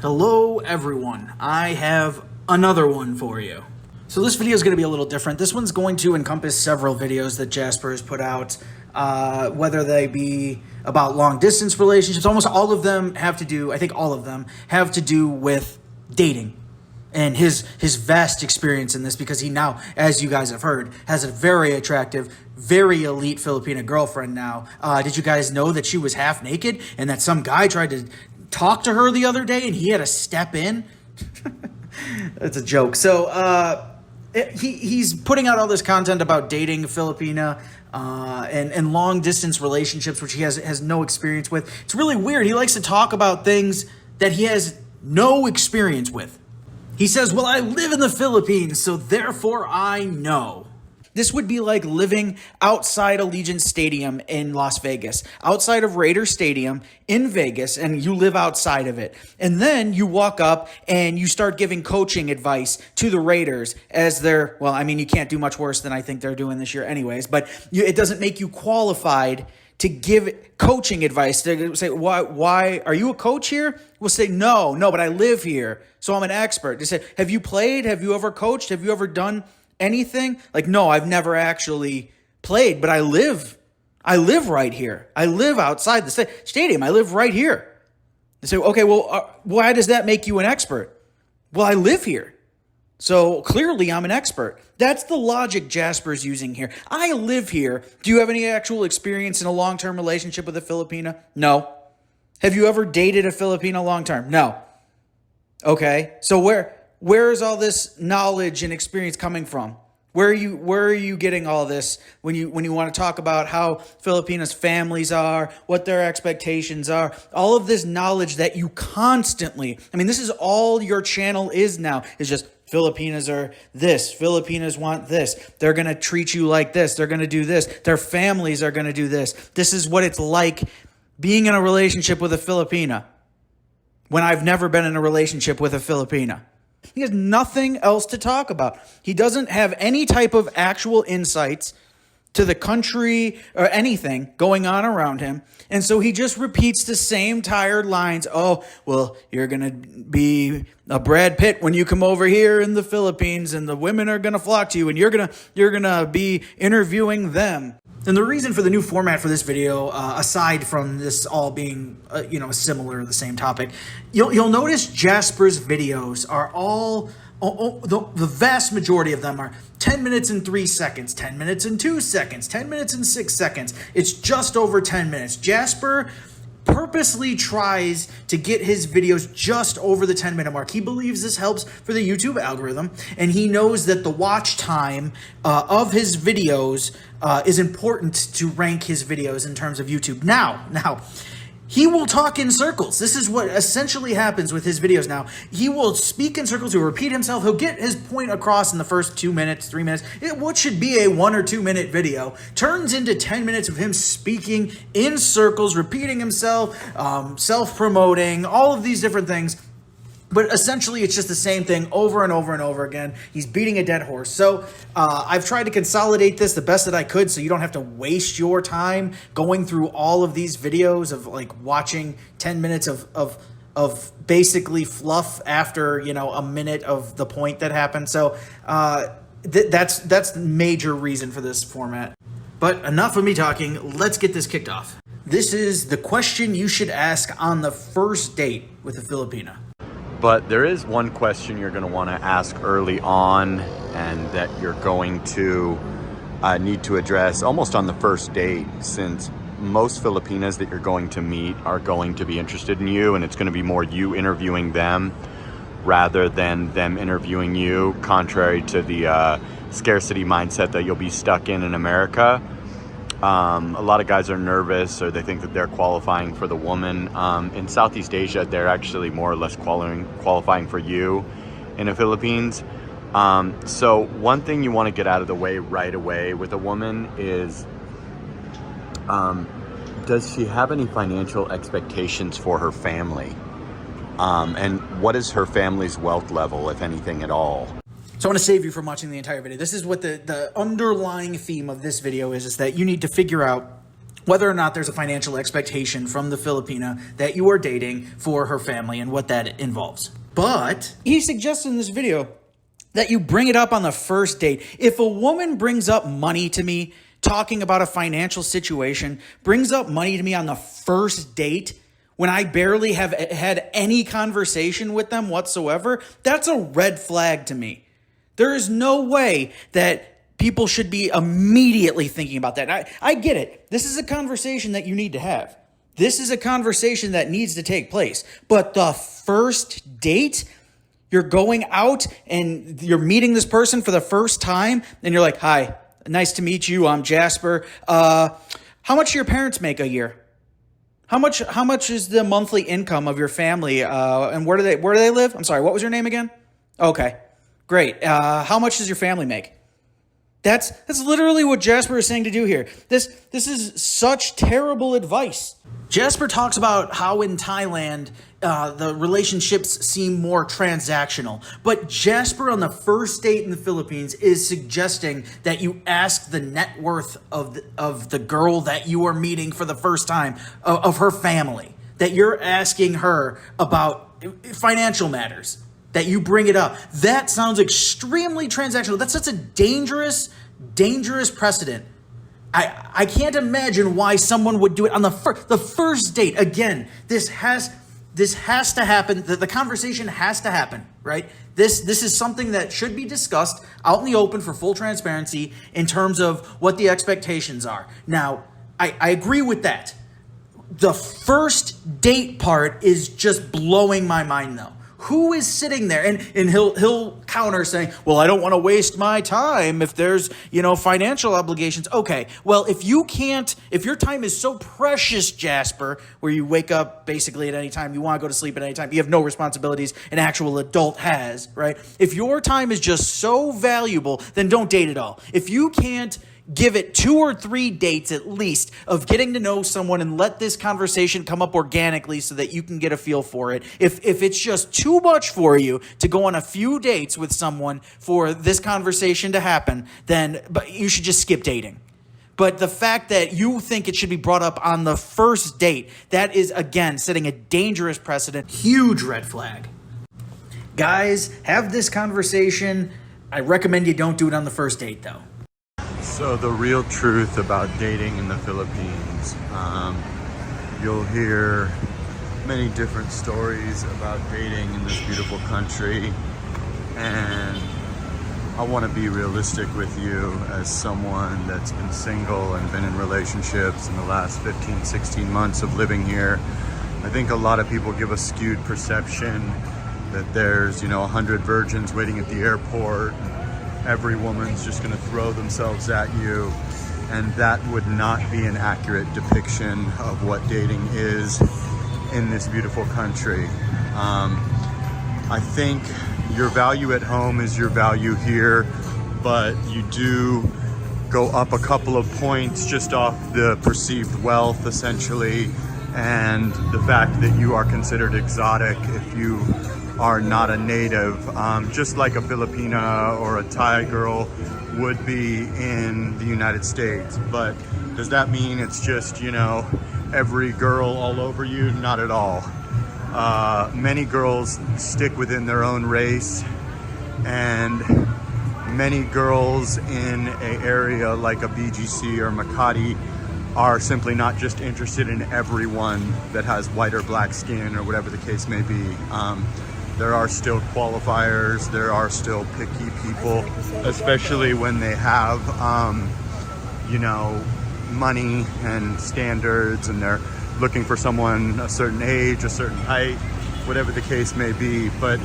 Hello everyone, I have another one for you. So this video is going to be a little different. This one's going to encompass several videos that Jasper has put out, whether they be about long distance relationships. Almost all of them have to do, I think all of them have to do with dating and his vast experience in this, because he now, as you guys have heard, has a very attractive, very elite Filipina girlfriend now. Did you guys know that she was half naked and that some guy tried to talk to her the other day and he had to step in? That's a joke. So he's putting out all this content about dating Filipina and long distance relationships, which he has no experience with. It's really weird. He likes to talk about things that he has no experience with. He says, well, I live in the Philippines, so therefore I know. This would be like living outside Allegiant Stadium in Las Vegas, outside of Raider Stadium in Vegas, and you live outside of it. And then you walk up and you start giving coaching advice to the Raiders as they're, well, I mean, you can't do much worse than I think they're doing this year anyways, but it doesn't make you qualified to give coaching advice. To say, why are you a coach here? We'll say, no, but I live here, so I'm an expert. They say, have you played? Have you ever coached? Have you ever done anything? Like, no, I've never actually played, but I live right here. I live outside the stadium. I live right here. They say, okay, well, why does that make you an expert? Well, I live here, so clearly I'm an expert. That's the logic Jasper's using here. I live here. Do you have any actual experience in a long-term relationship with a Filipina? No. Have you ever dated a Filipina long-term? No. Okay, so where is all this knowledge and experience coming from? Where are you getting all this when you want to talk about how Filipinos' families are, what their expectations are, all of this knowledge that you constantly, I mean, this is all your channel is now, is just Filipinas are this, Filipinas want this, they're going to treat you like this, they're going to do this, their families are going to do this. This is what it's like being in a relationship with a Filipina when I've never been in a relationship with a Filipina. He has nothing else to talk about. He doesn't have any type of actual insights to the country or anything going on around him. And so he just repeats the same tired lines. Oh, well, you're going to be a Brad Pitt when you come over here in the Philippines, and the women are going to flock to you, and you're going to be interviewing them. And the reason for the new format for this video, aside from this all being, similar, the same topic, you'll notice Jasper's videos are all, the vast majority of them are 10 minutes and 3 seconds, 10 minutes and 2 seconds, 10 minutes and 6 seconds. It's just over 10 minutes. Jasper purposely tries to get his videos just over the 10-minute mark. He believes this helps for the YouTube algorithm, and he knows that the watch time of his videos is important to rank his videos in terms of YouTube. Now, he will talk in circles. This is what essentially happens with his videos now. He will speak in circles. He'll repeat himself. He'll get his point across in the first 2 minutes, 3 minutes. What should be a 1 or 2 minute video turns into 10 minutes of him speaking in circles, repeating himself, self-promoting, all of these different things. But essentially, it's just the same thing over and over and over again. He's beating a dead horse. So I've tried to consolidate this the best that I could so you don't have to waste your time going through all of these videos of like watching 10 minutes of basically fluff after, a minute of the point that happened. So that's the major reason for this format. But enough of me talking. Let's get this kicked off. This is the question you should ask on the first date with a Filipina. But there is one question you're going to want to ask early on, and that you're going to need to address almost on the first date, since most Filipinas that you're going to meet are going to be interested in you, and it's going to be more you interviewing them rather than them interviewing you, contrary to the scarcity mindset that you'll be stuck in America. A lot of guys are nervous, or they think that they're qualifying for the woman. In Southeast Asia, they're actually more or less qualifying for you in the Philippines. So one thing you want to get out of the way right away with a woman is, does she have any financial expectations for her family? And what is her family's wealth level, if anything at all? So I want to save you from watching the entire video. This is what the underlying theme of this video is that you need to figure out whether or not there's a financial expectation from the Filipina that you are dating for her family and what that involves. But he suggested in this video that you bring it up on the first date. If a woman brings up money to me, talking about a financial situation, brings up money to me on the first date, when I barely have had any conversation with them whatsoever, that's a red flag to me. There is no way that people should be immediately thinking about that. I get it. This is a conversation that you need to have. This is a conversation that needs to take place. But the first date, you're going out and you're meeting this person for the first time, and you're like, hi, nice to meet you. I'm Jasper. How much do your parents make a year? How much is the monthly income of your family? And where do they live? I'm sorry, what was your name again? Okay, great. How much does your family make? That's literally what Jasper is saying to do here. This is such terrible advice. Jasper talks about how in Thailand the relationships seem more transactional, but Jasper on the first date in the Philippines is suggesting that you ask the net worth of the girl that you are meeting for the first time, of her family, that you're asking her about financial matters, that you bring it up. That sounds extremely transactional. That's such a dangerous precedent. I can't imagine why someone would do it on the first date. Again, this has to happen. The conversation has to happen, right? This is something that should be discussed out in the open for full transparency in terms of what the expectations are. Now, I agree with that. The first date part is just blowing my mind, though. Who is sitting there? And he'll counter saying, well, I don't want to waste my time if there's, financial obligations. Okay, well, if your time is so precious, Jasper, where you wake up basically at any time, you want to go to sleep at any time, you have no responsibilities an actual adult has, right? If your time is just so valuable, then don't date at all. If you can't give it 2 or 3 dates at least of getting to know someone and let this conversation come up organically so that you can get a feel for it. If it's just too much for you to go on a few dates with someone for this conversation to happen, then you should just skip dating. But the fact that you think it should be brought up on the first date, that is, again, setting a dangerous precedent. Huge red flag. Guys, have this conversation. I recommend you don't do it on the first date, though. So the real truth about dating in the Philippines, you'll hear many different stories about dating in this beautiful country, and I want to be realistic with you as someone that's been single and been in relationships in the last 15, 16 months of living here. I think a lot of people give a skewed perception that there's 100 virgins waiting at the airport. Every woman's just going to throw themselves at you, and that would not be an accurate depiction of what dating is in this beautiful country. I think your value at home is your value here, but you do go up a couple of points just off the perceived wealth, essentially, and the fact that you are considered exotic if you are not a native, just like a Filipina or a Thai girl would be in the United States. But does that mean it's just, every girl all over you? Not at all. Many girls stick within their own race, and many girls in an area like a BGC or Makati are simply not just interested in everyone that has white or black skin or whatever the case may be. There are still qualifiers, there are still picky people, especially when they have, money and standards, and they're looking for someone a certain age, a certain height, whatever the case may be. But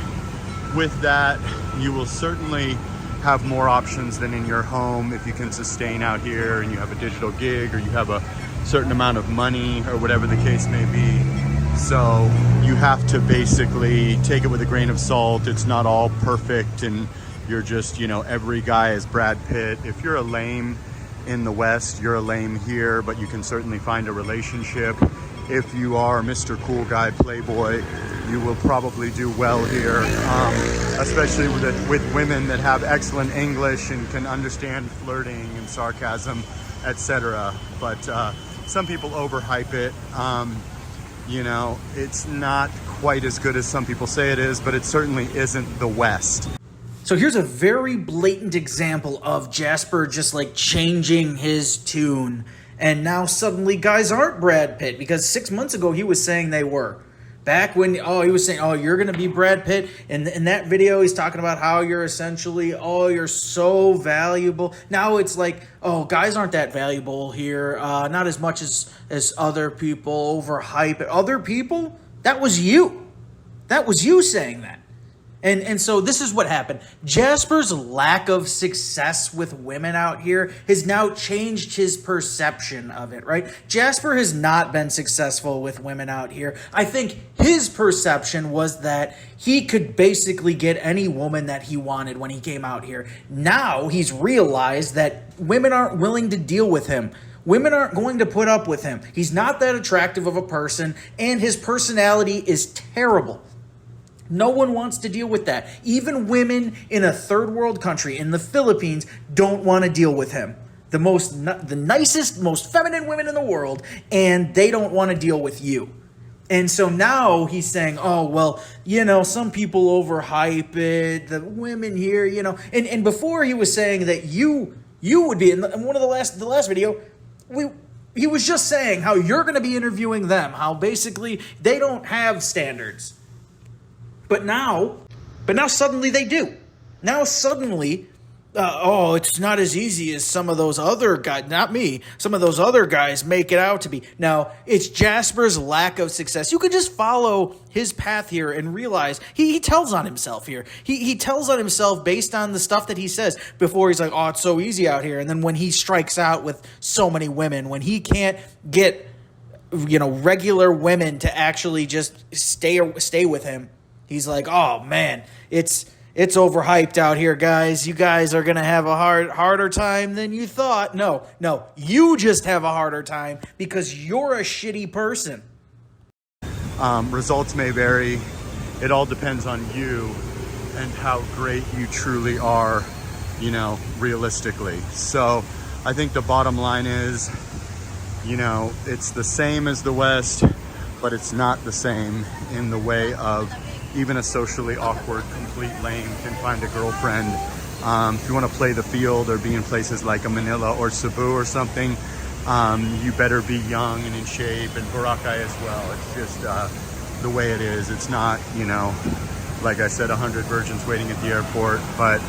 with that, you will certainly have more options than in your home if you can sustain out here and you have a digital gig or you have a certain amount of money or whatever the case may be. So you have to basically take it with a grain of salt. It's not all perfect and you're just, every guy is Brad Pitt. If you're a lame in the West, you're a lame here, but you can certainly find a relationship. If you are Mr. Cool Guy Playboy, you will probably do well here, especially with women that have excellent English and can understand flirting and sarcasm, etc. But some people overhype it. You know, it's not quite as good as some people say it is, but it certainly isn't the West. So here's a very blatant example of Jasper just like changing his tune. And now suddenly guys aren't Brad Pitt, because 6 months ago he was saying they were. Back when, he was saying, you're going to be Brad Pitt. And in that video, he's talking about how you're essentially, you're so valuable. Now it's like, guys aren't that valuable here. Not as much as other people, overhype it. Other people? That was you. That was you saying that. And so this is what happened. Jasper's lack of success with women out here has now changed his perception of it, right? Jasper has not been successful with women out here. I think his perception was that he could basically get any woman that he wanted when he came out here. Now he's realized that women aren't willing to deal with him. Women aren't going to put up with him. He's not that attractive of a person, and his personality is terrible. No one wants to deal with that. Even women in a third world country, in the Philippines, don't want to deal with him. The nicest, most feminine women in the world, and they don't want to deal with you. And so now he's saying, some people overhype it, the women here, and before he was saying that you would be, in one of the last video, he was just saying how you're going to be interviewing them, how basically they don't have standards. But now suddenly they do. Now suddenly, it's not as easy as some of those other guys, not me, some of those other guys make it out to be. Now, it's Jasper's lack of success. You can just follow his path here and realize he tells on himself here. He tells on himself based on the stuff that he says before. He's like, it's so easy out here. And then when he strikes out with so many women, when he can't get, regular women to actually just stay with him, he's like, oh man, it's overhyped out here, guys. You guys are gonna have a harder time than you thought. No, you just have a harder time because you're a shitty person. Results may vary. It all depends on you and how great you truly are, realistically. So I think the bottom line is, it's the same as the West, but it's not the same in the way of even a socially awkward, complete lame can find a girlfriend. If you want to play the field or be in places like a Manila or Cebu or something, you better be young and in shape, and Boracay as well. It's just the way it is. It's not, like I said, 100 virgins waiting at the airport. But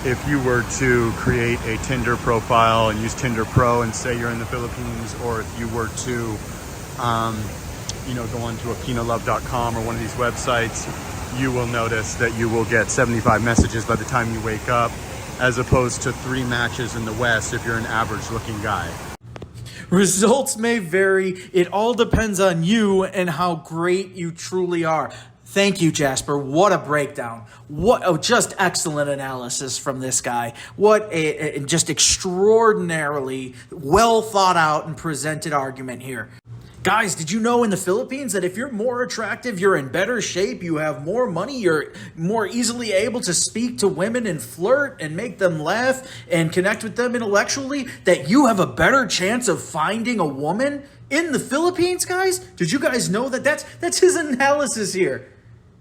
if you were to create a Tinder profile and use Tinder Pro and say you're in the Philippines, or if you were to go onto apinalove.com or one of these websites, you will notice that you will get 75 messages by the time you wake up, as opposed to 3 matches in the West if you're an average looking guy. Results may vary. It all depends on you and how great you truly are. Thank you, Jasper. What a breakdown. Just excellent analysis from this guy. What a just extraordinarily well thought out and presented argument here. Guys, did you know in the Philippines that if you're more attractive, you're in better shape, you have more money, you're more easily able to speak to women and flirt and make them laugh and connect with them intellectually, that you have a better chance of finding a woman in the Philippines, guys? Did you guys know that? That's his analysis here.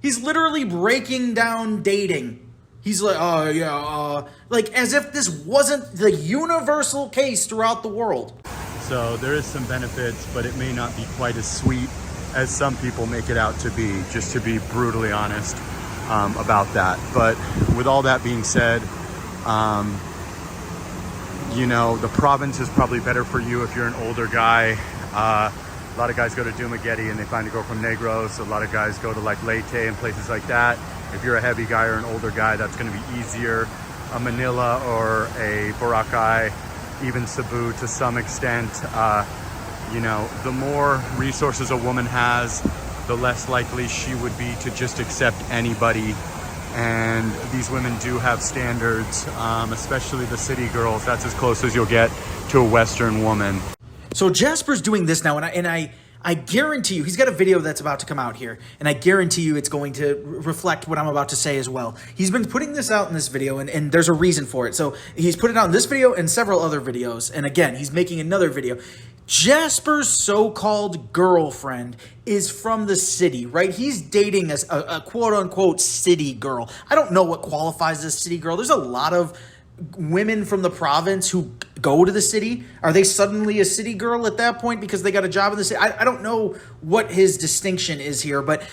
He's literally breaking down dating. He's like, like as if this wasn't the universal case throughout the world. So there is some benefits, but it may not be quite as sweet as some people make it out to be, just to be brutally honest about that. But with all that being said, the province is probably better for you if you're an older guy. A lot of guys go to Dumaguete and they find a girl from Negros. A lot of guys go to like Leyte and places like that. If you're a heavy guy or an older guy, that's going to be easier. A Manila or a Boracay, even Cebu to some extent. The more resources a woman has, the less likely she would be to just accept anybody. And these women do have standards, especially the city girls. That's as close as you'll get to a Western woman. So Jasper's doing this now, and I guarantee you, he's got a video that's about to come out here, and I guarantee you it's going to reflect what I'm about to say as well. He's been putting this out in this video, and there's a reason for it. So he's put it out in this video and several other videos, and again, he's making another video. Jasper's so-called girlfriend is from the city, right? He's dating a quote-unquote city girl. I don't know what qualifies as a city girl. There's a lot of women from the province who go to the city. Are they suddenly a city girl at that point because they got a job in the city? I don't know what his distinction is here, but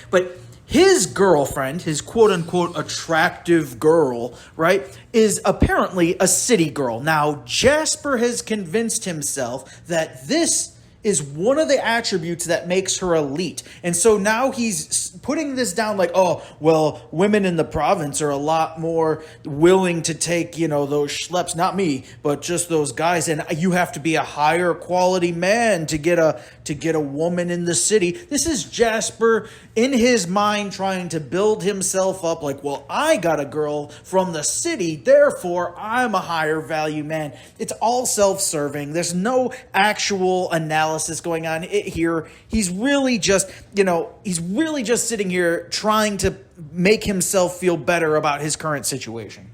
his girlfriend, his quote-unquote attractive girl, right, is apparently a city girl. Now, Jasper has convinced himself that this is one of the attributes that makes her elite. And so now he's putting this down like, oh, well, women in the province are a lot more willing to take, those schleps, not me, but just those guys. And you have to be a higher quality man to get a woman in the city. This is Jasper in his mind trying to build himself up like, well, I got a girl from the city, therefore I'm a higher value man. It's all self-serving. There's no actual analysis going on here. He's really just, sitting here trying to make himself feel better about his current situation.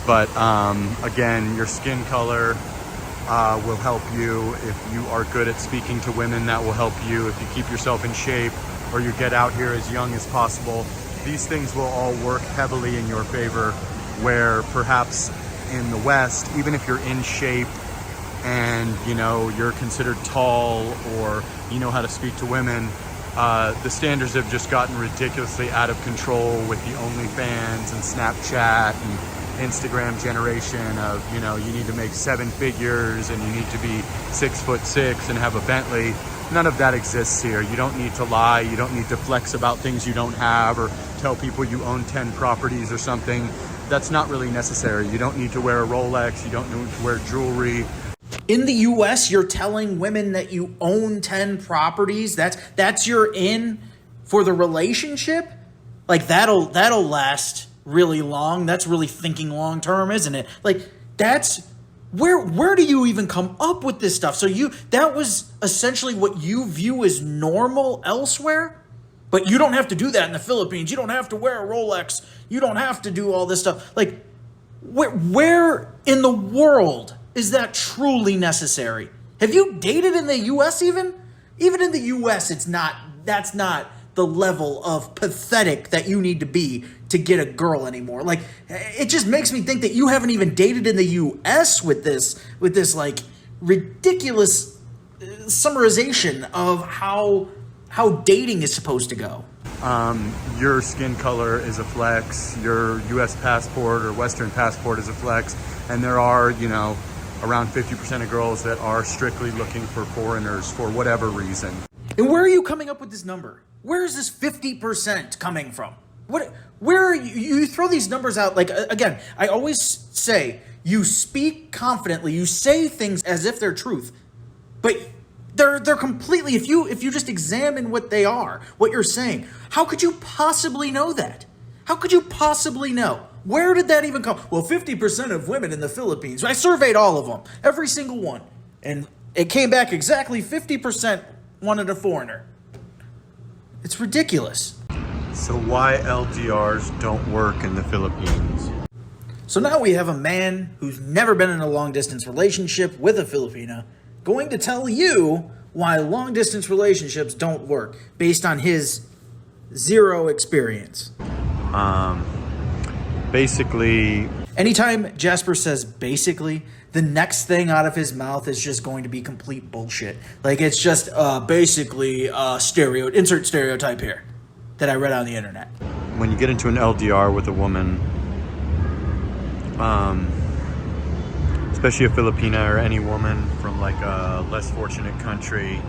But again, your skin color will help you. If you are good at speaking to women, that will help you. If you keep yourself in shape or you get out here as young as possible, these things will all work heavily in your favor, where perhaps in the West, even if you're in shape and you're considered tall or you know how to speak to women, the standards have just gotten ridiculously out of control with the OnlyFans and Snapchat and Instagram generation of, you need to make 7 figures and you need to be 6'6" and have a Bentley. None of that exists here. You don't need to lie. You don't need to flex about things you don't have or tell people you own 10 properties or something. That's not really necessary. You don't need to wear a Rolex. You don't need to wear jewelry. In the US, you're telling women that you own 10 properties. That's your in for the relationship? Like that'll last really long. That's really thinking long term, isn't it? Like that's where do you even come up with this stuff? So that was essentially what you view as normal elsewhere? But you don't have to do that in the Philippines. You don't have to wear a Rolex. You don't have to do all this stuff. Like where in the world is that truly necessary? Have you dated in the US even? Even in the US, that's not the level of pathetic that you need to be to get a girl anymore. Like, it just makes me think that you haven't even dated in the US with this like ridiculous summarization of how dating is supposed to go. Your skin color is a flex, your US passport or Western passport is a flex, and there are, around 50% of girls that are strictly looking for foreigners for whatever reason. And where are you coming up with this number? Where is this 50% coming from? Where are you throw these numbers out? Like, again, I always say, you speak confidently, you say things as if they're truth, but they're completely, if you just examine what they are, what you're saying, how could you possibly know that? How could you possibly know? Where did that even come? Well, 50% of women in the Philippines, I surveyed all of them, every single one, and it came back exactly 50% wanted a foreigner. It's ridiculous. So why LDRs don't work in the Philippines? So now we have a man who's never been in a long-distance relationship with a Filipina going to tell you why long-distance relationships don't work based on his zero experience. Basically... Anytime Jasper says basically, the next thing out of his mouth is just going to be complete bullshit. Like, it's just basically insert stereotype here that I read on the internet. When you get into an LDR with a woman, especially a Filipina or any woman from like a less fortunate country,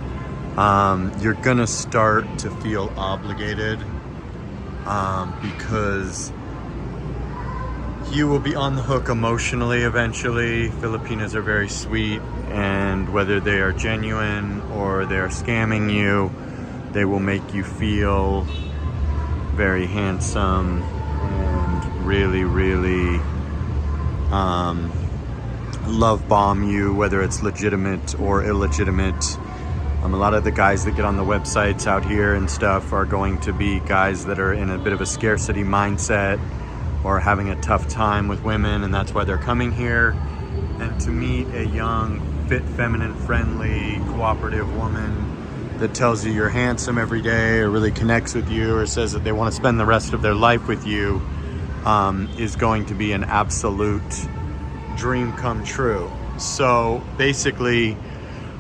you're gonna start to feel obligated because you will be on the hook emotionally eventually. Filipinas are very sweet, and whether they are genuine or they are scamming you, they will make you feel very handsome and really, really love bomb you, whether it's legitimate or illegitimate. A lot of the guys that get on the websites out here and stuff are going to be guys that are in a bit of a scarcity mindset or having a tough time with women, and that's why they're coming here. And to meet a young fit, feminine, friendly, cooperative woman that tells you you're handsome every day, or really connects with you, or says that they want to spend the rest of their life with you, is going to be an absolute dream come true. So basically,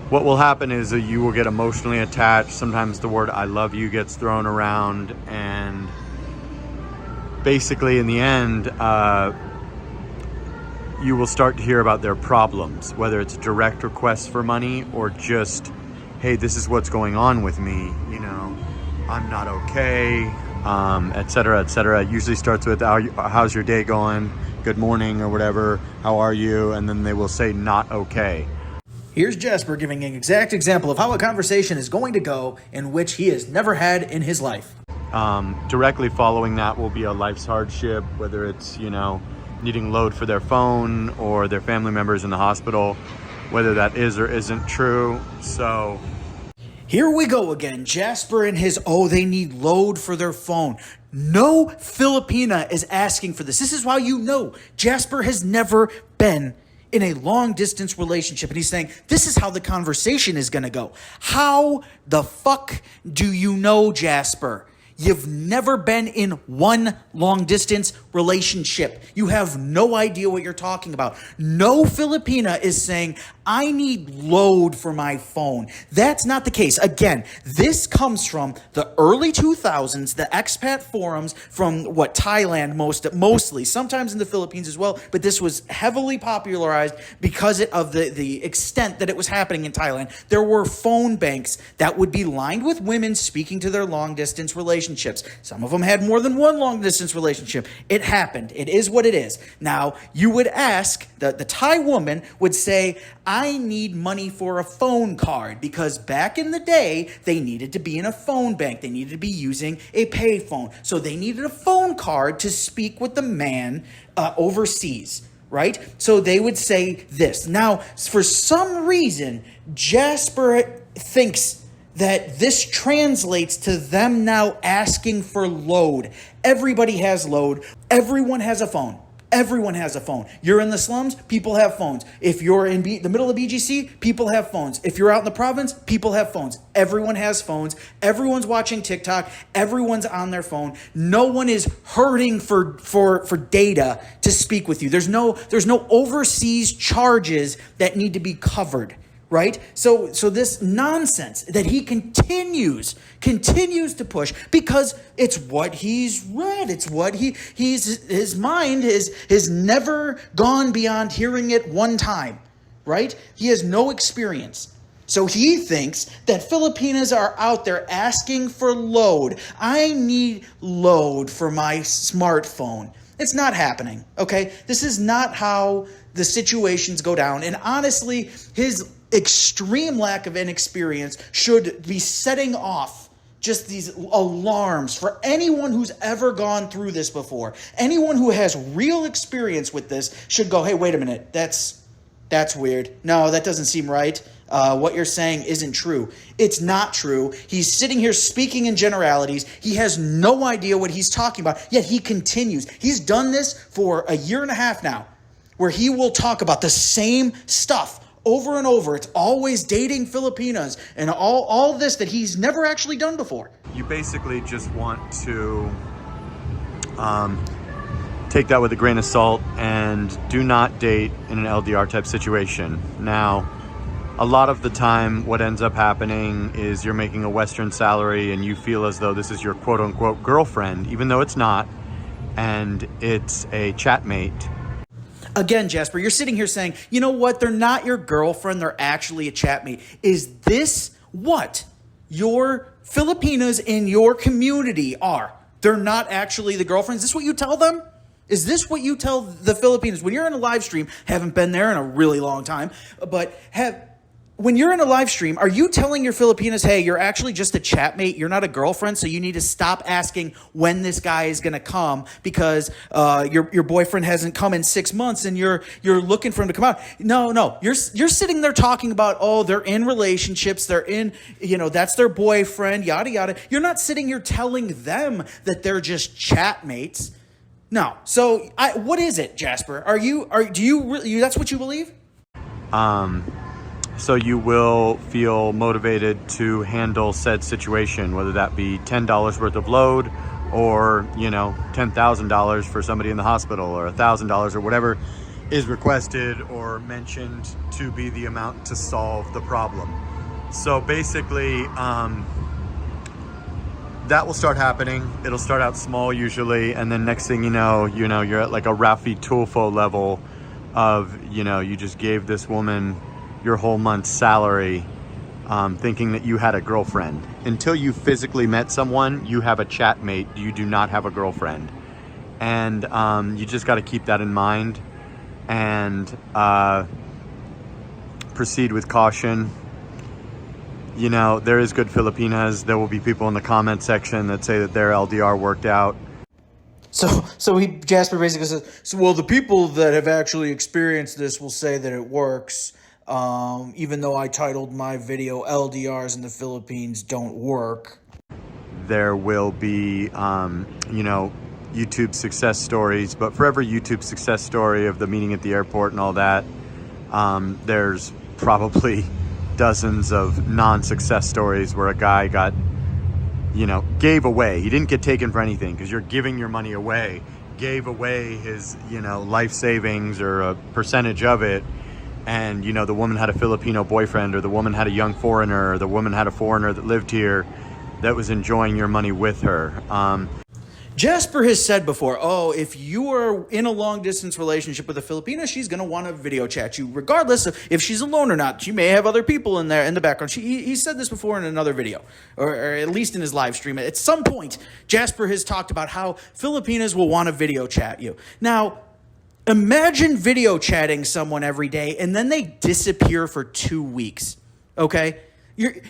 what will happen is that you will get emotionally attached. Sometimes the word "I love you" gets thrown around, and basically in the end, you will start to hear about their problems, whether it's direct requests for money or just, hey, this is what's going on with me, I'm not okay, et cetera, et cetera. It usually starts with, how's your day going? Good morning, or whatever. How are you? And then they will say, not okay. Here's Jasper giving an exact example of how a conversation is going to go in which he has never had in his life. Directly following that will be a life's hardship, whether it's, needing load for their phone or their family members in the hospital, whether that is or isn't true. So here we go again. Jasper and his, they need load for their phone. No Filipina is asking for this. This is why Jasper has never been in a long distance relationship. And he's saying, this is how the conversation is going to go. How the fuck do you know, Jasper? You've never been in one long distance relationship. You have no idea what you're talking about. No Filipina is saying, I need load for my phone. That's not the case. Again, this comes from the early 2000s, the expat forums from Thailand mostly, sometimes in the Philippines as well, but this was heavily popularized because of the extent that it was happening in Thailand. There were phone banks that would be lined with women speaking to their long distance relationships. Some of them had more than one long distance relationship. It happened. It is what it is. Now, you would ask, the Thai woman would say, I need money for a phone card, because back in the day, they needed to be in a phone bank. They needed to be using a payphone. So they needed a phone card to speak with the man overseas, right? So they would say this. Now, for some reason, Jasper thinks that this translates to them now asking for load. Everybody has load. Everyone has a phone. Everyone has a phone. You're in the slums, people have phones. If you're in the middle of BGC, people have phones. If you're out in the province, people have phones. Everyone has phones. Everyone's watching TikTok. Everyone's on their phone. No one is hurting for data to speak with you. There's no overseas charges that need to be covered. Right? So this nonsense that he continues to push, because it's what he's read. It's what his mind has never gone beyond hearing it one time. Right? He has no experience. So he thinks that Filipinas are out there asking for load. I need load for my smartphone. It's not happening. Okay? This is not how the situations go down. And honestly, his extreme lack of inexperience should be setting off just these alarms for anyone who's ever gone through this before. Anyone who has real experience with this should go, hey, wait a minute, that's weird. No, that doesn't seem right. What you're saying isn't true. It's not true. He's sitting here speaking in generalities. He has no idea what he's talking about, yet he continues. He's done this for a year and a half now, where he will talk about the same stuff over and over. It's always dating Filipinas and all this that he's never actually done before. You basically just want to take that with a grain of salt and do not date in an LDR type situation. Now, a lot of the time what ends up happening is you're making a Western salary and you feel as though this is your quote unquote girlfriend, even though it's not, and it's a chatmate. Again, Jasper, you're sitting here saying, you know what? They're not your girlfriend. They're actually a chatmate. Is this what your Filipinas in your community are? They're not actually the girlfriends. Is this what you tell them? Is this what you tell the Filipinos when you're in a live stream? Haven't been there in a really long time, but when you're in a live stream, are you telling your Filipinas, hey, you're actually just a chatmate, you're not a girlfriend, so you need to stop asking when this guy is going to come because your boyfriend hasn't come in 6 months and you're looking for him to come out? No. You're sitting there talking about, they're in relationships, they're in, that's their boyfriend, yada, yada. You're not sitting here telling them that they're just chatmates. No. So what is it, Jasper? Do you that's what you believe? So you will feel motivated to handle said situation, whether that be $10 worth of load or, you know, $10,000 for somebody in the hospital, or $1,000 or whatever is requested or mentioned to be the amount to solve the problem. So basically, that will start happening. It'll start out small usually, and then next thing you know, you're at like a Rafi Tulfo level of, you know, you just gave this woman your whole month's salary, thinking that you had a girlfriend. Until you physically met someone, you have a chat mate. You do not have a girlfriend. And you just got to keep that in mind and proceed with caution. You know, there is good Filipinas. There will be people in the comment section that say that their LDR worked out. So Jasper basically says, so, well, the people that have actually experienced this will say that it works, even though I titled my video LDRs in the Philippines Don't Work. There will be, you know, YouTube success stories, but for every YouTube success story of the meeting at the airport and all that, there's probably dozens of non-success stories where a guy got, you know, gave away. He didn't get taken for anything because you're giving your money away. Gave away his, you know, life savings or a percentage of it. And, you know, the woman had a Filipino boyfriend, or the woman had a young foreigner, or the woman had a foreigner that lived here that was enjoying your money with her. Jasper has said before, oh, if you are in a long-distance relationship with a Filipina, she's going to want to video chat you, regardless of if she's alone or not. She may have other people in there in the background. He said this before in another video, or at least in his live stream. At some point, Jasper has talked about how Filipinas will want to video chat you. Now, imagine video chatting someone every day, and then they disappear for 2 weeks, okay?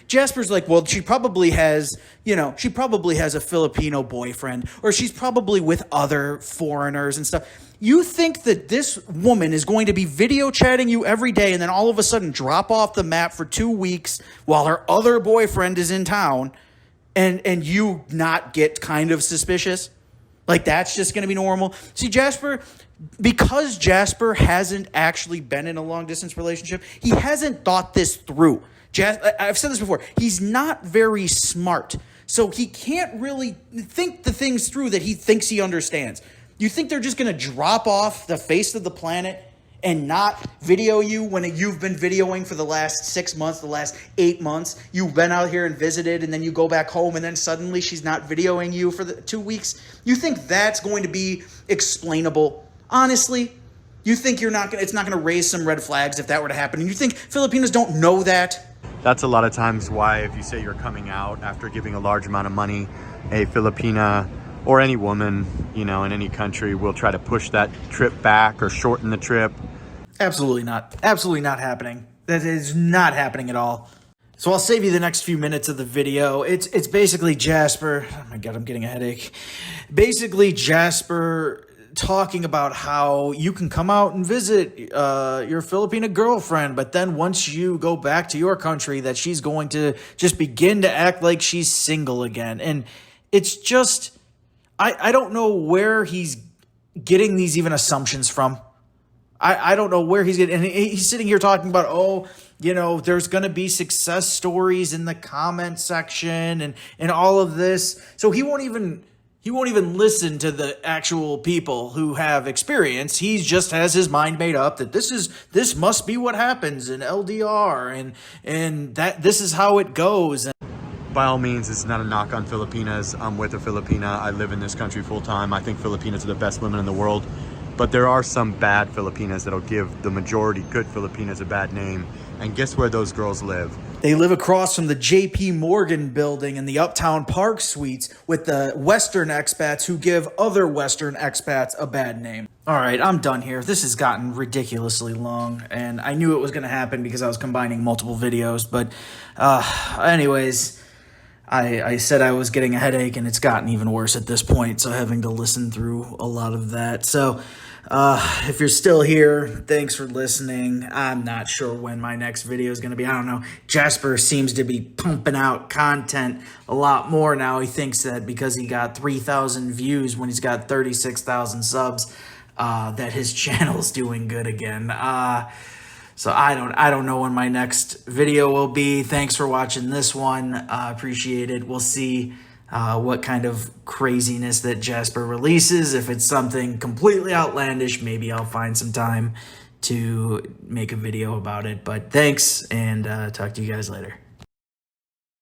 Jasper's like, well, she probably has a Filipino boyfriend, or she's probably with other foreigners and stuff. You think that this woman is going to be video chatting you every day and then all of a sudden drop off the map for 2 weeks while her other boyfriend is in town, and you not get kind of suspicious? Like, that's just going to be normal? See, because Jasper hasn't actually been in a long-distance relationship, he hasn't thought this through. I've said this before. He's not very smart, so he can't really think the things through that he thinks he understands. You think they're just going to drop off the face of the planet and not video you when you've been videoing for the last 6 months, the last 8 months? You've been out here and visited, and then you go back home, and then suddenly she's not videoing you for the 2 weeks? You think that's going to be explainable? Honestly? You think it's not going to raise some red flags if that were to happen? And you think Filipinos don't know that? That's a lot of times why, if you say you're coming out after giving a large amount of money, a Filipina or any woman, you know, in any country will try to push that trip back or shorten the trip. Absolutely not. Absolutely not happening. That is not happening at all. So I'll save you the next few minutes of the video. It's basically Jasper. Oh my God, I'm getting a headache. Basically Jasper talking about how you can come out and visit your Filipina girlfriend, but then once you go back to your country, that she's going to just begin to act like she's single again. And it's just, I don't know where he's getting these even assumptions from. I don't know where he's getting, and he's sitting here talking about, oh, you know, there's going to be success stories in the comment section and all of this. So he won't even listen to the actual people who have experience. He just has his mind made up that this must be what happens in LDR and that this is how it goes. By all means, it's not a knock on Filipinas. I'm with a Filipina. I live in this country full time. I think Filipinas are the best women in the world. But there are some bad Filipinas that'll give the majority good Filipinas a bad name. And guess where those girls live? They live across from the JP Morgan building in the Uptown Park Suites with the Western expats who give other Western expats a bad name. All right, I'm done here. This has gotten ridiculously long, and I knew it was going to happen because I was combining multiple videos. But anyways, I said I was getting a headache, and it's gotten even worse at this point, so having to listen through a lot of that. So if you're still here, thanks for listening. I'm not sure when my next video is going to be. I don't know. Jasper seems to be pumping out content a lot more now. He thinks that because he got 3,000 views when he's got 36,000 subs, that his channel's doing good again. So I don't know when my next video will be. Thanks for watching this one. Appreciate it. We'll see what kind of craziness that Jasper releases. If it's something completely outlandish, maybe I'll find some time to make a video about it. But thanks, and talk to you guys later.